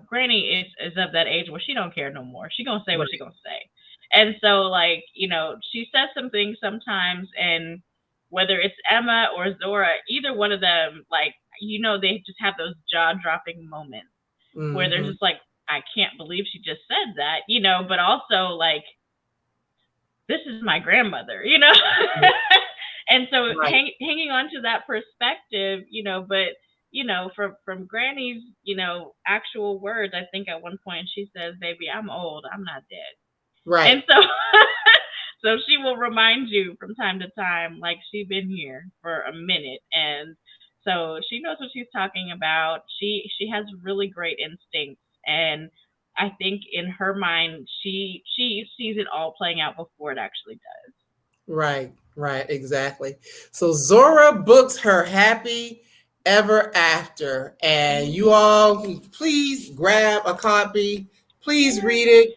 Granny is of that age where she don't care no more. She gonna say what she gonna say. And so, like, she says some things sometimes, and whether it's Emma or Zora, either one of them, like, they just have those jaw-dropping moments where they're just like, I can't believe she just said that, but also, like, this is my grandmother, And so hanging on to that perspective, but from Granny's, actual words, I think at one point she says, "Baby, I'm old. I'm not dead." Right. And so, so she will remind you from time to time, like, she's been here for a minute, and so she knows what she's talking about. She has really great instincts, and I think in her mind, she sees it all playing out before it actually does. Right, exactly. So Zora books her happy ever after, and you all please grab a copy. Please read it.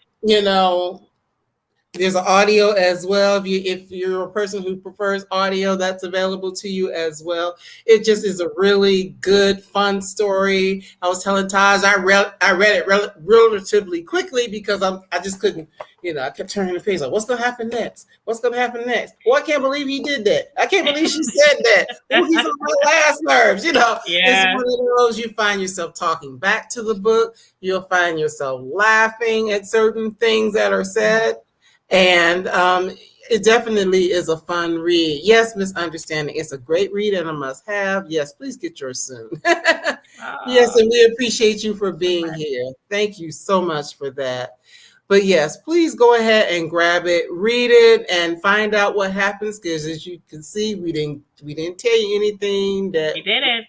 There's an audio as well. If you're a person who prefers audio, that's available to you as well. It just is a really good, fun story. I was telling Taj, I read it relatively quickly because I just couldn't, I kept turning the page like, what's gonna happen next? What's gonna happen next? Oh, I can't believe he did that. I can't believe she said that. Oh, he's on my last nerves. Yeah. It's one of those you find yourself talking back to the book. You'll find yourself laughing at certain things that are said. And it definitely is a fun read. Yes, Misunderstanding. It's a great read and a must-have. Yes, please get yours soon. Yes, and we appreciate you for being here. Thank you so much for that. But yes, please go ahead and grab it, read it, and find out what happens. Because as you can see, we didn't tell you anything that we didn't.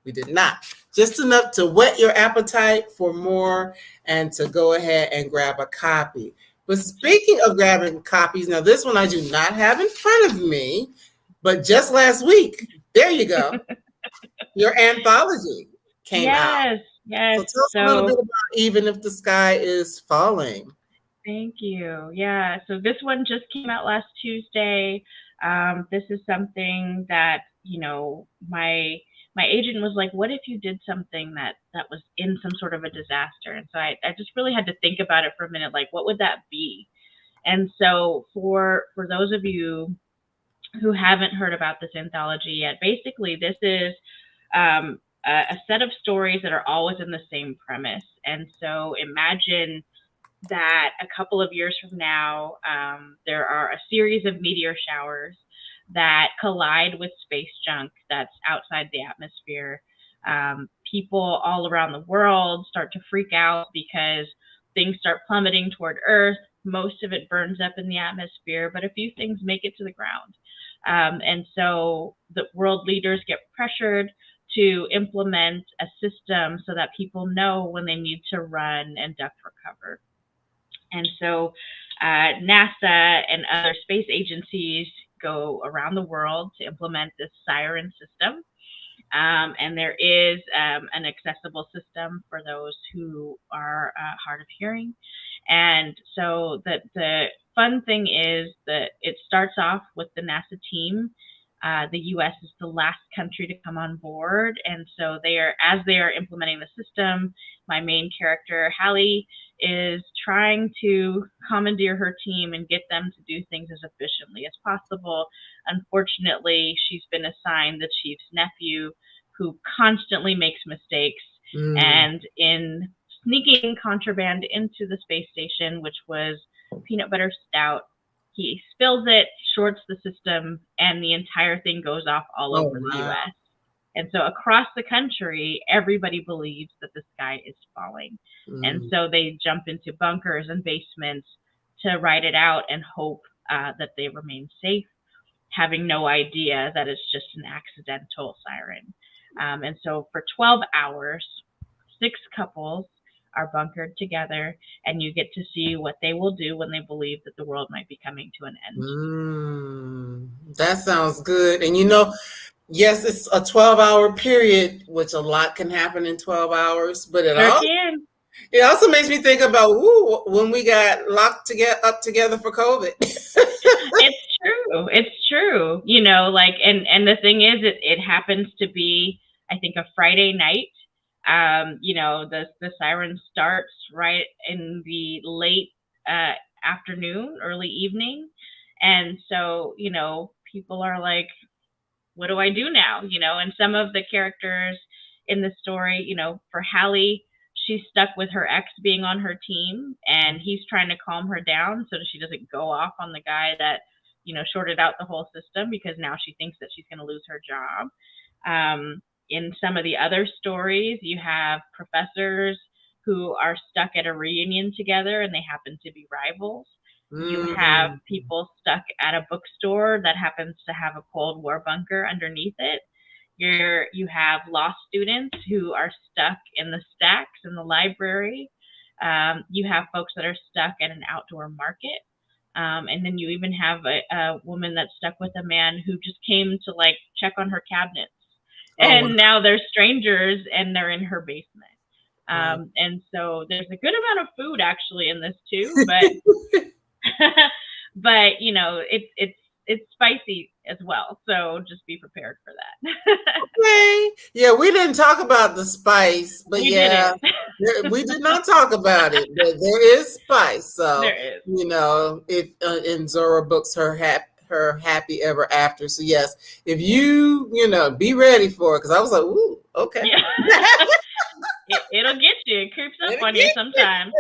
We did not. Just enough to whet your appetite for more and to go ahead and grab a copy. But speaking of grabbing copies, now this one I do not have in front of me, but just last week, there you go, your anthology came out. Yes. So tell us a little bit about Even If the Sky Is Falling. Thank you. Yeah, so this one just came out last Tuesday. This is something that, my agent was like, what if you did something that was in some sort of a disaster? And so I just really had to think about it for a minute, like, what would that be? And so for those of you who haven't heard about this anthology yet, basically this is a set of stories that are always in the same premise. And so imagine that a couple of years from now, there are a series of meteor showers that collide with space junk that's outside the atmosphere. People all around the world start to freak out because things start plummeting toward Earth. Most of it burns up in the atmosphere, but a few things make it to the ground. And so the world leaders get pressured to implement a system so that people know when they need to run and duck for cover. And so NASA and other space agencies go around the world to implement this siren system. And there is an accessible system for those who are hard of hearing. And so the fun thing is that it starts off with the NASA team The U.S. is the last country to come on board, and so as they are implementing the system, my main character, Hallie, is trying to commandeer her team and get them to do things as efficiently as possible. Unfortunately, she's been assigned the chief's nephew, who constantly makes mistakes, and in sneaking contraband into the space station, which was peanut butter stout, he spills it, shorts the system, and the entire thing goes off all over the U.S. And so across the country, everybody believes that the sky is falling. And so they jump into bunkers and basements to ride it out and hope that they remain safe, having no idea that it's just an accidental siren. And so for 12 hours, 6 couples are bunkered together, and you get to see what they will do when they believe that the world might be coming to an end. That sounds good. And yes, it's a 12-hour period, which a lot can happen in 12 hours, but it also makes me think about when we got locked up together for COVID. It's true. And the thing is, it happens to be, I think, a Friday night. The siren starts right in the late afternoon, early evening. And so, people are like, what do I do now? And some of the characters in the story, for Hallie, she's stuck with her ex being on her team, and he's trying to calm her down so that she doesn't go off on the guy that, shorted out the whole system, because now she thinks that she's going to lose her job. In some of the other stories, you have professors who are stuck at a reunion together and they happen to be rivals. You have people stuck at a bookstore that happens to have a Cold War bunker underneath it. You have law students who are stuck in the stacks in the library. You have folks that are stuck at an outdoor market. And then you even have a woman that's stuck with a man who just came to check on her cabinets. And now they're strangers and they're in her basement. And so there's a good amount of food actually in this too, but but it's spicy as well. So just be prepared for that. Okay. Yeah, we didn't talk about the spice, but we did not talk about it. But there is spice. So there is. If in Zora books her happy ever after. So yes, if you be ready for it, because I was like, ooh, okay. Yeah. It'll get you. It creeps up on you sometimes.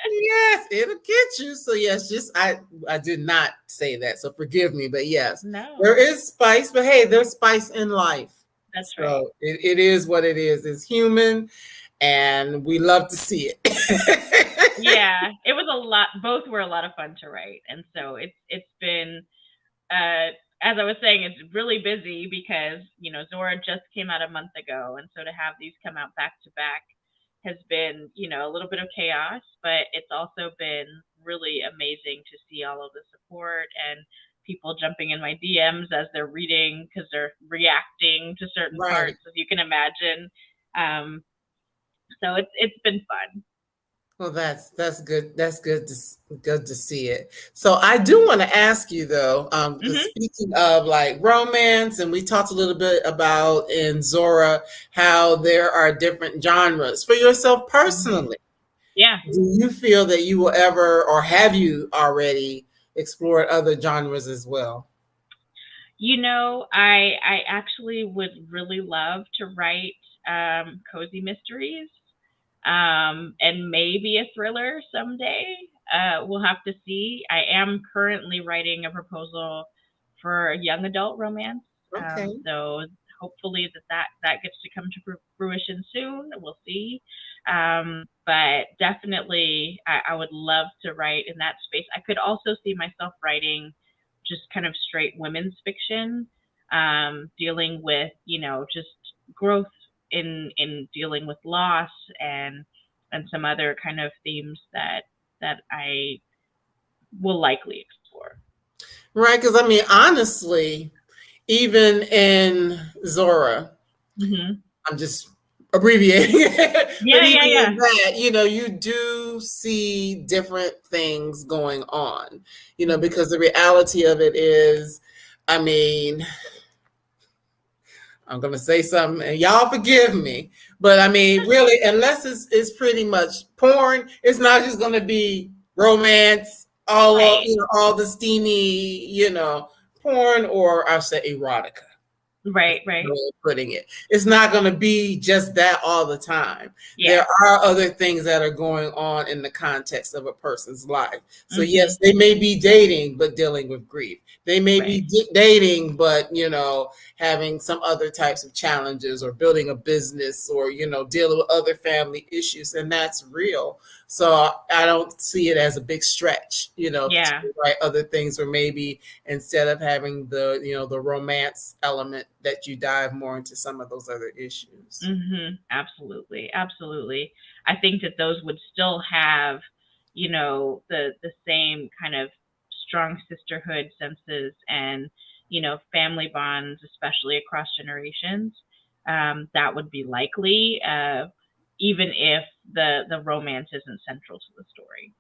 Yes, it'll get you. So yes, I did not say that, so forgive me. But yes, there is spice. But hey, there's spice in life. That's right. So it is what it is. It's human, and we love to see it. Yeah, it was a lot. Both were a lot of fun to write, and so it's been, as I was saying, it's really busy because Zora just came out a month ago, and so to have these come out back to back has been a little bit of chaos, but it's also been really amazing to see all of the support and people jumping in my DMs as they're reading because they're reacting to certain parts, as you can imagine. So it's been fun. Well, that's good. That's good to see it. So I do want to ask you though, speaking of romance, and we talked a little bit about in Zora how there are different genres for yourself personally. Yeah. Do you feel that you will ever, or have you already explored other genres as well? I actually would really love to write cozy mysteries. And maybe a thriller someday. We'll have to see. I am currently writing a proposal for a young adult romance. Okay. So hopefully that gets to come to fruition soon. We'll see. But definitely I would love to write in that space. I could also see myself writing just kind of straight women's fiction, dealing with, just growth in dealing with loss and some other kind of themes that I will likely explore. Right, because honestly, even in Zora, I'm just abbreviating. Yeah. That, you do see different things going on, because the reality of it is I mean, I'm gonna say something, and y'all forgive me, but I mean, really, unless it's pretty much porn, it's not just gonna be romance, all of, Right. all the steamy, porn, or I'll say erotica. Right. Way Right. of putting it. It's not going to be just that all the time. There Yeah. are other things that are going on in the context of a person's life. So Mhm. yes, they may be dating but dealing with grief. They may Right. be dating but having some other types of challenges, or building a business, or dealing with other family issues, and that's real. So I don't see it as a big stretch, Yeah. to write other things, or maybe instead of having the romance element, that you dive more into some of those other issues. Absolutely. Absolutely. I think that those would still have, the same kind of strong sisterhood senses and, family bonds, especially across generations. That would be likely, even if the romance isn't central to the story.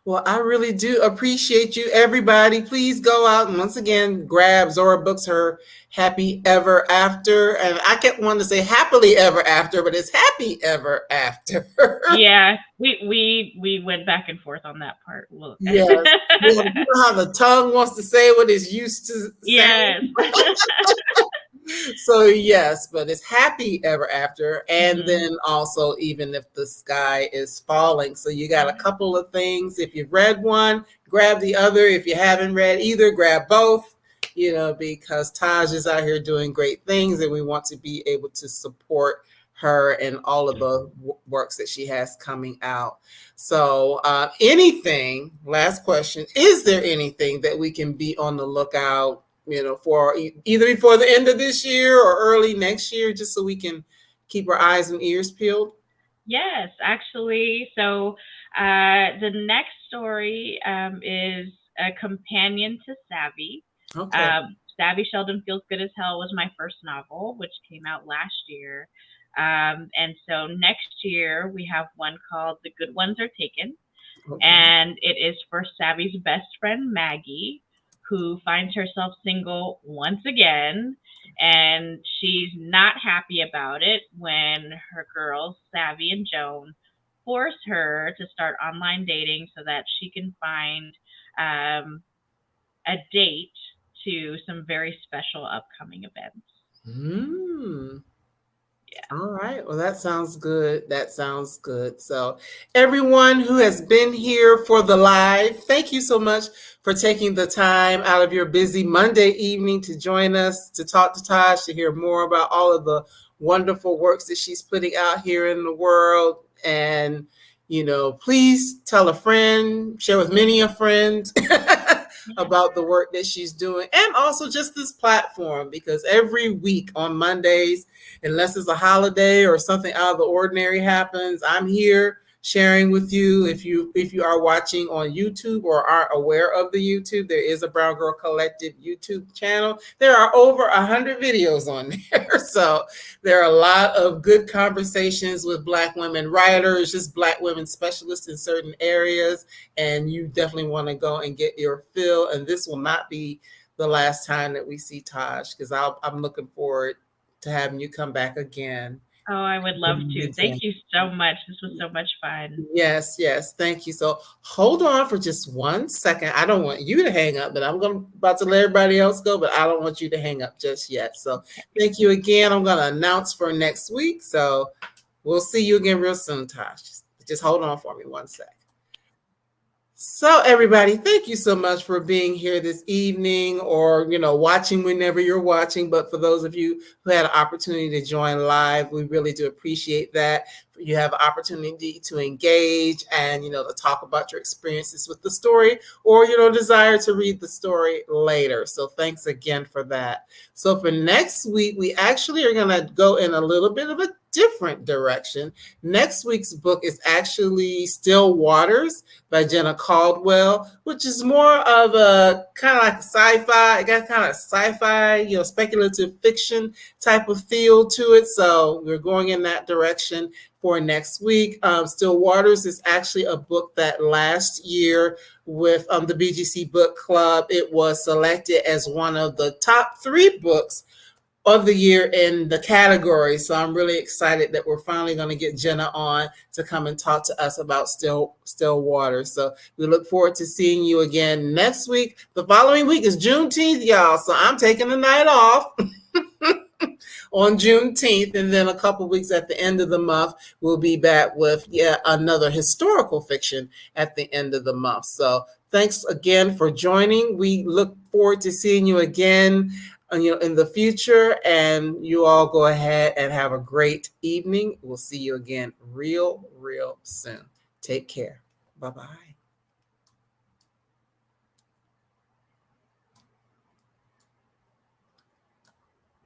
Well, I really do appreciate you, everybody. Please go out and once again grab Zora Books, her Happy Ever After. And I kept wanting to say happily ever after, but it's happy ever after. Yeah, we went back and forth on that part. Well, Yes. Yeah, you know how the tongue wants to say what it's used to yes. saying. So yes, but it's happy ever after, and Mhm. then also even if the sky is falling. So you got a couple of things. If you've read one, grab the other. If you haven't read either, grab both. Because Taj is out here doing great things, and we want to be able to support her and all of the works that she has coming out. So, last question, is there anything that we can be on the lookout, for either before the end of this year or early next year, just so we can keep our eyes and ears peeled? Yes, actually. So the next story is a companion to Savvy. Okay. Savvy Sheldon Feels Good as Hell was my first novel, which came out last year. And so next year we have one called The Good Ones Are Taken. Okay. And it is for Savvy's best friend, Maggie, who finds herself single once again. And she's not happy about it when her girls, Savvy and Joan, force her to start online dating so that she can find um, a date to some very special upcoming events. Hmm. Yeah. All right. Well, that sounds good. That sounds good. So, everyone who has been here for the live, thank you so much for taking the time out of your busy Monday evening to join us, to talk to Taj, to hear more about all of the wonderful works that she's putting out here in the world. And, please tell a friend, share with many a friend about the work that she's doing, and also just this platform, because every week on Mondays, unless it's a holiday or something out of the ordinary happens, I'm here sharing with you. If you are watching on YouTube or aren't aware of the YouTube, there is a Brown Girl Collective YouTube channel. There are over 100 videos on there. So there are a lot of good conversations with Black women writers, just Black women specialists in certain areas, and you definitely want to go and get your fill. And this will not be the last time that we see Taj, because I'm looking forward to having you come back again. Oh, I would love to. Thank you so much. This was so much fun. Yes, yes. Thank you. So hold on for just 1 second. I don't want you to hang up, but about to let everybody else go, but I don't want you to hang up just yet. So thank you again. I'm going to announce for next week. So we'll see you again real soon, Tosh. Just hold on for me 1 sec. So everybody, thank you so much for being here this evening, or watching whenever you're watching. But for those of you who had an opportunity to join live, we really do appreciate that. You have an opportunity to engage and to talk about your experiences with the story, or desire to read the story later. So thanks again for that. So for next week, we actually are going to go in a little bit of a different direction. Next week's book is actually Still Waters by Jenna Caldwell, which is more of a kind of like sci-fi. It got kind of sci-fi, speculative fiction type of feel to it. So we're going in that direction for next week. Still Waters is actually a book that last year with the BGC Book Club, it was selected as one of the top 3 books of the year in the category. So I'm really excited that we're finally going to get Jenna on to come and talk to us about Still Waters. So we look forward to seeing you again next week. The following week is Juneteenth, y'all. So I'm taking the night off. On Juneteenth, and then a couple weeks at the end of the month, we'll be back with another historical fiction at the end of the month. So thanks again for joining. We look forward to seeing you again in the future, and you all go ahead and have a great evening. We'll see you again real soon. Take care. Bye-bye.